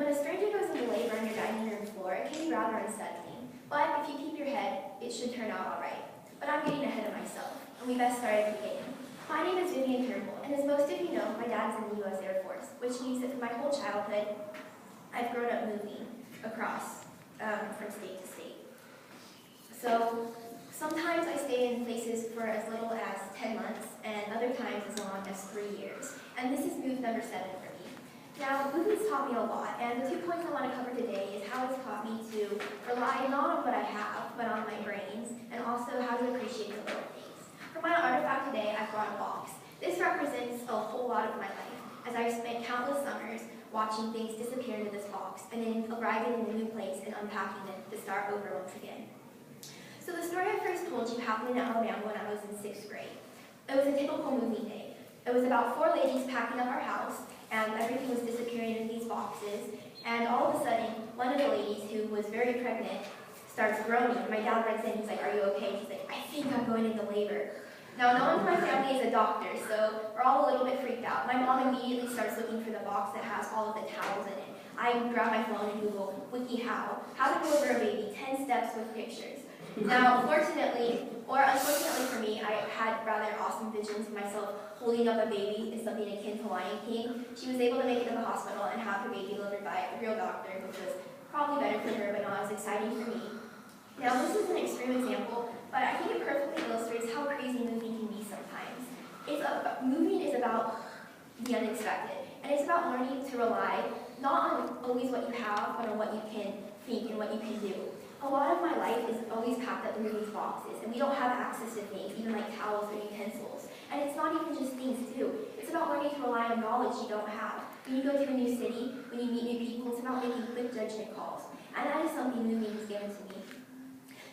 When a stranger goes into labor on your dining room floor, it can be rather unsettling. But if you keep your head, it should turn out all right. But I'm getting ahead of myself, and we best start at the beginning. My name is Vivian, and as most of you know, my dad is in the U.S. Air Force, which means that for my whole childhood, I've grown up moving across from state to state. So sometimes I stay in places for as little as 10 months, and other times as long as 3 years. And this is move number 7 for me. Now, moving's taught me a lot, and the 2 points I want to cover today is how it's taught me to rely not on what I have, but on my brains, and also how to appreciate the little things. For my artifact today, I've brought a box. This represents a whole lot of my life, as I've spent countless summers watching things disappear into this box, and then arriving in a new place and unpacking it to start over once again. So the story I first told you happened in Alabama when I was in 6th grade. It was a typical moving day. It was about 4 ladies packing up our house, and everything was disappearing in these boxes, and all of a sudden, one of the ladies, who was very pregnant, starts groaning. My dad runs in, he's like, "Are you okay?" She's like, "I think I'm going into labor." Now, no one in my family is a doctor, so we're all a little bit freaked out. My mom immediately starts looking for the box that has all of the towels in it. I grab my phone and Google WikiHow, how to deliver a baby, 10 steps with pictures. Now, fortunately, or unfortunately for me, I had rather awesome visions of myself holding up a baby in something akin to Lion King. She was able to make it to the hospital and have her baby delivered by a real doctor, which was probably better for her, but not as exciting for me. Now, this is an extreme example, but I think it perfectly illustrates how crazy moving can be sometimes. Moving is about the unexpected, and it's about learning to rely not on always what you have, but on what you can think and what you can do. A lot of my life is always packed up in these boxes, and we don't have access to things, even like towels or utensils. And it's not even just things too. It's about learning to rely on knowledge you don't have. When you go to a new city, when you meet new people, it's about making quick judgment calls. And that is something moving has given to me.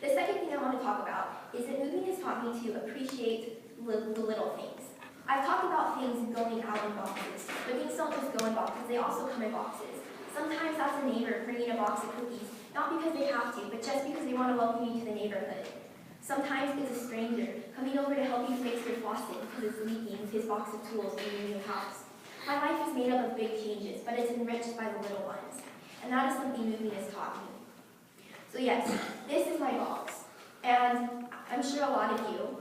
The second thing I want to talk about is that moving has taught me to appreciate the little things. I've talked about things going out in boxes, but things don't just go in boxes, they also come in boxes. Sometimes that's a neighbor bringing a box of cookies, not because they have to, but just because they want to welcome you to the neighborhood. Sometimes it's a stranger coming over to help you fix your faucet because it's leaking with his box of tools in your new house. My life is made up of big changes, but it's enriched by the little ones. And that is something moving has taught me. So yes, this is my box. And I'm sure a lot of you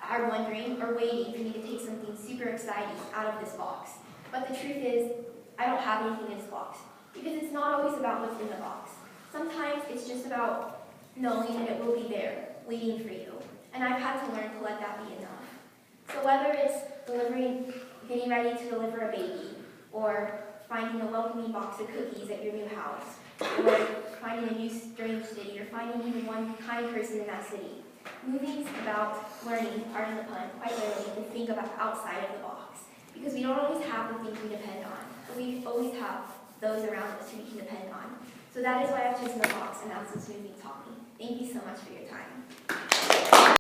are wondering or waiting for me to take something super exciting out of this box. But the truth is, I don't have anything in this box. Because it's not always about what's in the box. Sometimes it's just about knowing that it will be there, waiting for you. And I've had to learn to let that be enough. So whether it's getting ready to deliver a baby, or finding a welcoming box of cookies at your new house, or finding a new strange city, or finding even one kind person in that city, moving's about learning, pardon the pun, quite literally, to think about outside of the box. Because we don't always have the things we depend on, but we always have those around us who we can depend on. So that is why I've chosen the box, and that's what moving taught me. Thank you so much for your time.